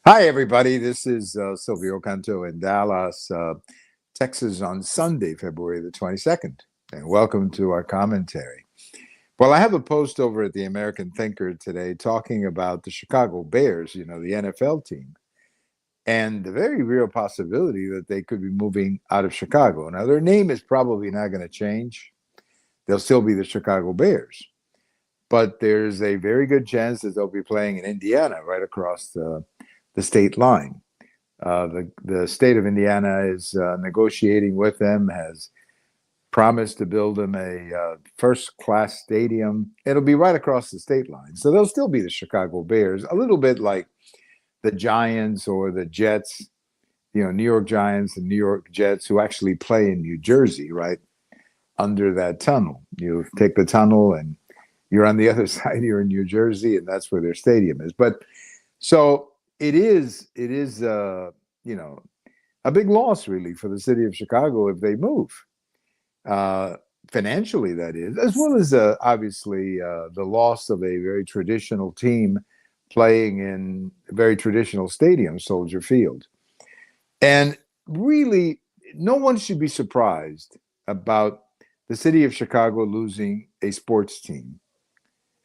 Hi, everybody. This is Silvio Canto in Dallas, Texas on Sunday, February the 22nd. And welcome to our commentary. Well, I have a post over at the American Thinker today talking about the Chicago Bears, the NFL team, and the very real possibility that they could be moving out of Chicago. Now, their name is probably not going to change. They'll still be the Chicago Bears. But there's a very good chance that they'll be playing in Indiana, right across the state line. The state of Indiana is negotiating with them, has promised to build them a first-class stadium. It'll be right across the state line. So they'll still be the Chicago Bears, a little bit like the Giants or the Jets, New York Giants and New York Jets, who actually play in New Jersey, right under that tunnel. You take the tunnel and you're on the other side, you're in New Jersey, and that's where their stadium is. But so it is a big loss really for the city of Chicago if they move, financially, that is, as well as obviously the loss of a very traditional team playing in a very traditional stadium, Soldier Field. And really, no one should be surprised about the city of Chicago losing a sports team.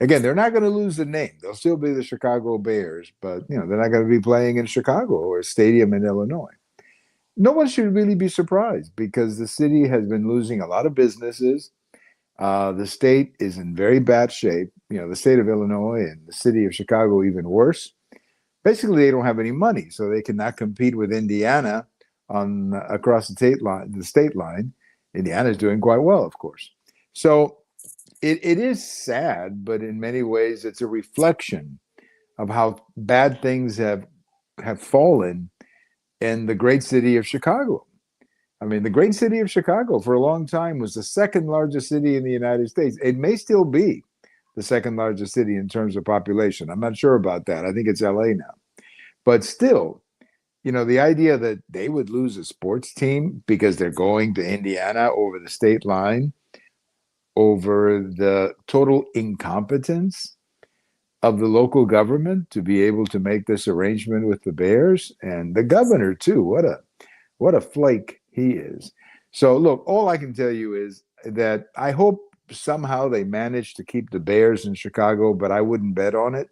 Again, they're not going to lose the name. They'll still be the Chicago Bears, but they're not going to be playing in Chicago or a stadium in Illinois. No one should really be surprised because the city has been losing a lot of businesses. The state is in very bad shape. The state of Illinois and the city of Chicago even worse. Basically, they don't have any money, so they cannot compete with Indiana on across the state line. The state line, Indiana is doing quite well, of course. So it is sad, but in many ways, it's a reflection of how bad things have fallen in the great city of Chicago. I mean, the great city of Chicago for a long time was the second largest city in the United States. It may still be the second largest city in terms of population. I'm not sure about that. I think it's LA now. But still, the idea that they would lose a sports team because they're going to Indiana over the state line, over the total incompetence of the local government to be able to make this arrangement with the Bears, and the governor too. What a flake he is. So look, all I can tell you is that I hope somehow they manage to keep the Bears in Chicago, but I wouldn't bet on it.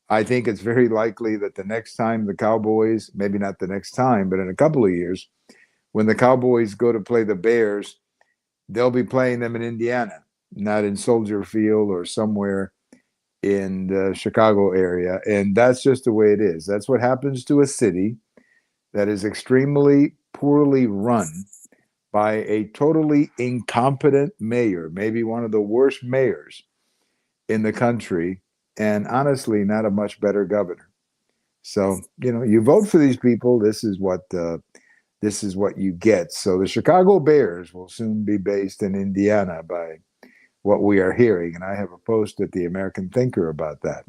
I think it's very likely that the next time the Cowboys, maybe not the next time, but in a couple of years, when the Cowboys go to play the Bears, they'll be playing them in Indiana, not in Soldier Field or somewhere in the Chicago area. And that's just the way it is. That's what happens to a city that is extremely poorly run by a totally incompetent mayor, maybe one of the worst mayors in the country, and honestly, not a much better governor. So, you vote for these people. This is what you get. So the Chicago Bears will soon be based in Indiana by what we are hearing. And I have a post at the American Thinker about that.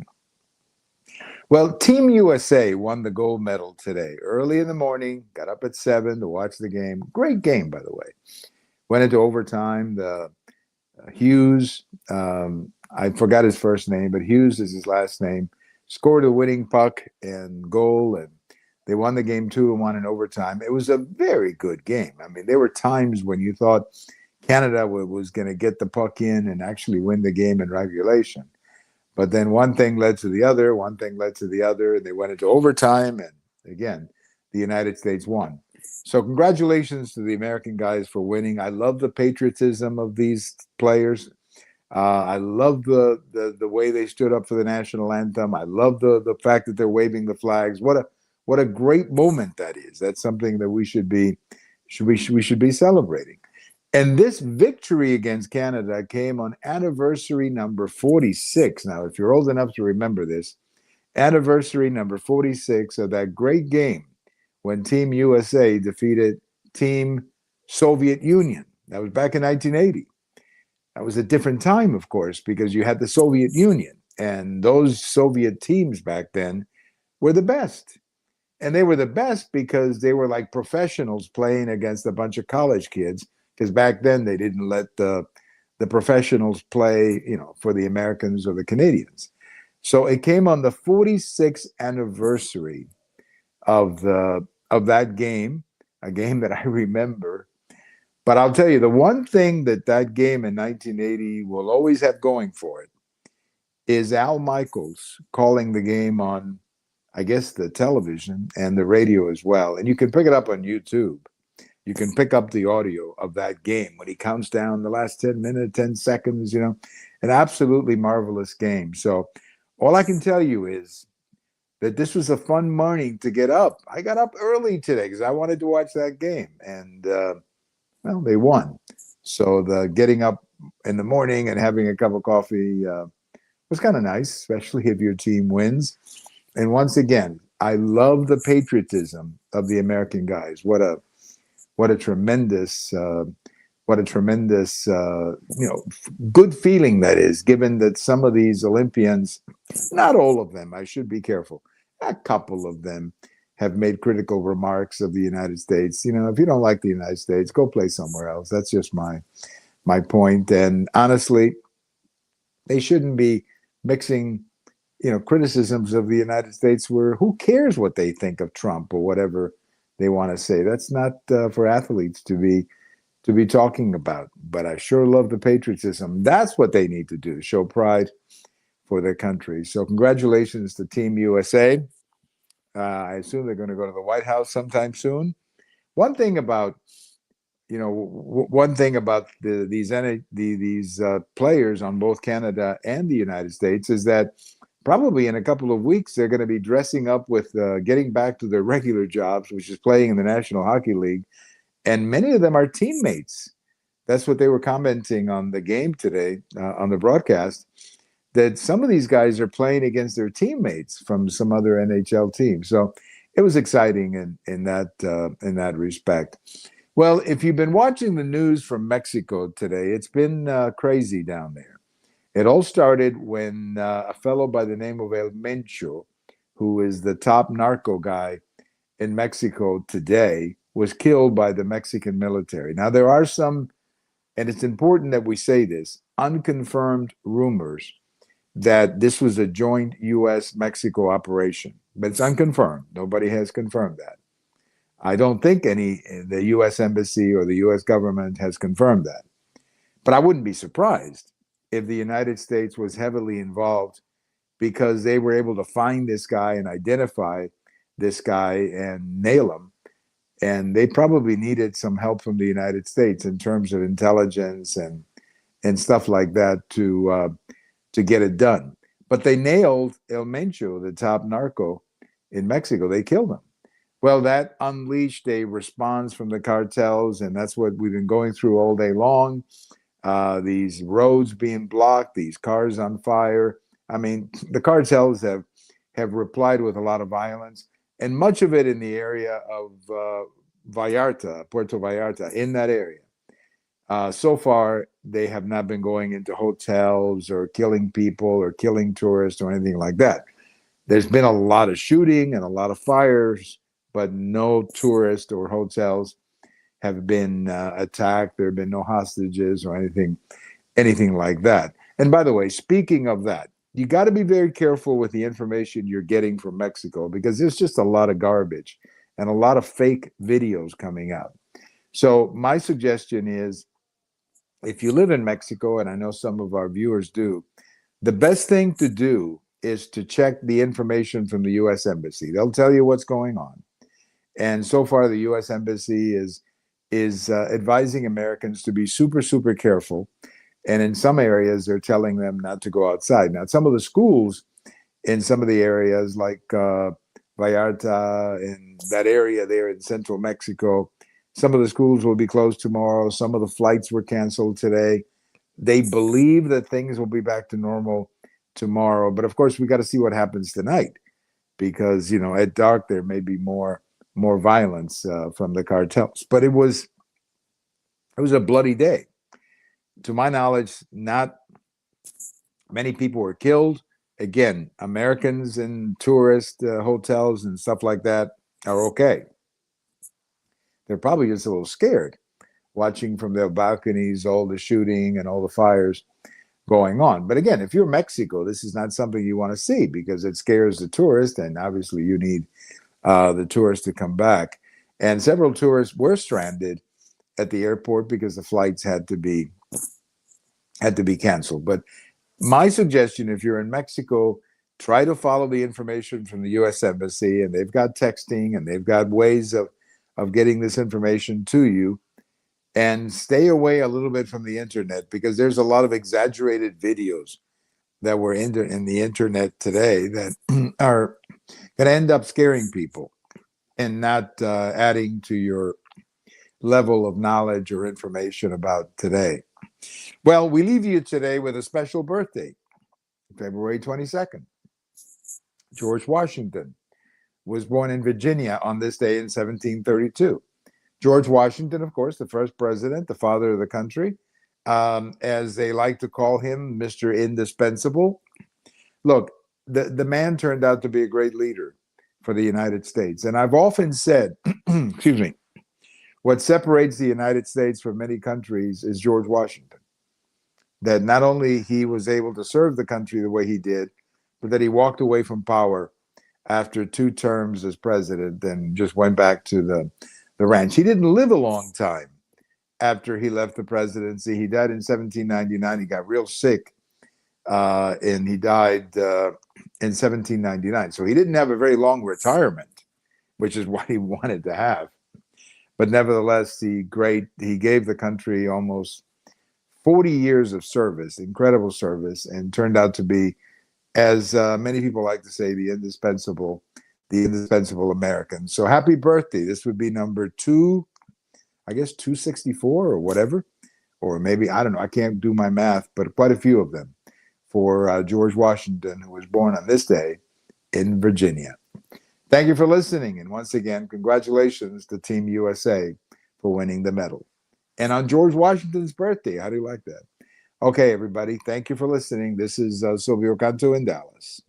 Well, Team USA won the gold medal today. Early in the morning, got up at 7 to watch the game. Great game, by the way. Went into overtime. The Hughes, I forgot his first name, but Hughes is his last name, scored a winning puck and goal, and they won the game 2-1 in overtime. It was a very good game. I mean, there were times when you thought Canada was going to get the puck in and actually win the game in regulation. But then one thing led to the other, and they went into overtime, and again, the United States won. So congratulations to the American guys for winning. I love the patriotism of these players. I love the way they stood up for the national anthem. I love the fact that they're waving the flags. What a great moment that is. That's something that we should be celebrating. And this victory against Canada came on anniversary number 46. Now, if you're old enough to remember this, anniversary number 46 of that great game when Team USA defeated Team Soviet Union. That was back in 1980. That was a different time, of course, because you had the Soviet Union, and those Soviet teams back then were the best. And they were the best because they were like professionals playing against a bunch of college kids, because back then they didn't let the professionals play, for the Americans or the Canadians. So it came on the 46th anniversary of that game, a game that I remember. But I'll tell you, the one thing that that game in 1980 will always have going for it is Al Michaels calling the game on, I guess, the television and the radio as well. And you can pick it up on YouTube. You can pick up the audio of that game when he counts down the last 10 minutes, 10 seconds, an absolutely marvelous game. So all I can tell you is that this was a fun morning to get up. I got up early today because I wanted to watch that game. And, well, they won. So the getting up in the morning and having a cup of coffee was kind of nice, especially if your team wins. And once again, I love the patriotism of the American guys. What a tremendous good feeling that is, given that some of these Olympians, not all of them, I should be careful, a couple of them have made critical remarks of the United States. If you don't like the United States, go play somewhere else. That's just my point. And honestly, they shouldn't be mixing criticisms of the United States where who cares what they think of Trump or whatever they want to say. That's not for athletes to be talking about. But I sure love the patriotism. That's what they need to do, show pride for their country. So congratulations to Team USA. I assume they're going to go to the White House sometime soon. One thing about these players on both Canada and the United States is that probably in a couple of weeks they're going to be dressing up with getting back to their regular jobs, which is playing in the National Hockey League, and many of them are teammates. That's what they were commenting on the game today on the broadcast, that some of these guys are playing against their teammates from some other NHL team. So it was exciting in that respect. Well, if you've been watching the news from Mexico today, it's been crazy down there. It all started when a fellow by the name of El Mencho, who is the top narco guy in Mexico today, was killed by the Mexican military. Now, there are some, and it's important that we say this, unconfirmed rumors that this was a joint U.S.-Mexico operation, but it's unconfirmed. Nobody has confirmed that. I don't think the U.S. Embassy or the U.S. government has confirmed that. But I wouldn't be surprised if the United States was heavily involved, because they were able to find this guy and identify this guy and nail him. And they probably needed some help from the United States in terms of intelligence and stuff like that to get it done. But they nailed El Mencho, the top narco in Mexico. They killed him. Well, that unleashed a response from the cartels, and that's what we've been going through all day long. These roads being blocked, these cars on fire. I mean, the cartels have replied with a lot of violence, and much of it in the area of Vallarta, Puerto Vallarta, in that area. So far, they have not been going into hotels or killing people or killing tourists or anything like that. There's been a lot of shooting and a lot of fires, but no tourists or hotels have been attacked. There have been no hostages or anything like that. And by the way, speaking of that, you got to be very careful with the information you're getting from Mexico, because there's just a lot of garbage and a lot of fake videos coming out. So my suggestion is, if you live in Mexico, and I know some of our viewers do, the best thing to do is to check the information from the U.S. Embassy. They'll tell you what's going on. And so far, the U.S. Embassy is advising Americans to be super, super careful. And in some areas, they're telling them not to go outside. Now, some of the schools in some of the areas like Vallarta and that area there in central Mexico, some of the schools will be closed tomorrow. Some of the flights were canceled today. They believe that things will be back to normal tomorrow. But of course, we got to see what happens tonight, because, at dark, there may be more violence from the cartels. But it was a bloody day. To my knowledge, not many people were killed. Again, Americans in tourist hotels and stuff like that are okay. They're probably just a little scared, watching from their balconies all the shooting and all the fires going on. But again, if you're Mexico, this is not something you want to see, because it scares the tourist, and obviously you need the tourists to come back. And several tourists were stranded at the airport because the flights had to be canceled. But my suggestion, if you're in Mexico, try to follow the information from the U.S. Embassy, and they've got texting and they've got ways of getting this information to you. And stay away a little bit from the internet, because there's a lot of exaggerated videos that were in the internet today that are going to end up scaring people and not adding to your level of knowledge or information about today. Well, we leave you today with a special birthday, February 22nd. George Washington was born in Virginia on this day in 1732. George Washington, of course, the first president, the father of the country, as they like to call him, Mr. Indispensable. Look, the man turned out to be a great leader for the United States. And I've often said, excuse me, what separates the United States from many countries is George Washington. That not only he was able to serve the country the way he did, but that he walked away from power after 2 terms as president and just went back to the ranch. He didn't live a long time after he left the presidency. He died in 1799. He got real sick, and he died in 1799. So he didn't have a very long retirement, which is what he wanted to have. But nevertheless, he gave the country almost 40 years of service, incredible service, and turned out to be, as many people like to say, the indispensable American. So happy birthday. This would be number 264 or whatever, or maybe, I don't know, I can't do my math, but quite a few of them for George Washington, who was born on this day in Virginia. Thank you for listening. And once again, congratulations to Team USA for winning the medal. And on George Washington's birthday, how do you like that? Okay, everybody, thank you for listening. This is Silvio Canto in Dallas.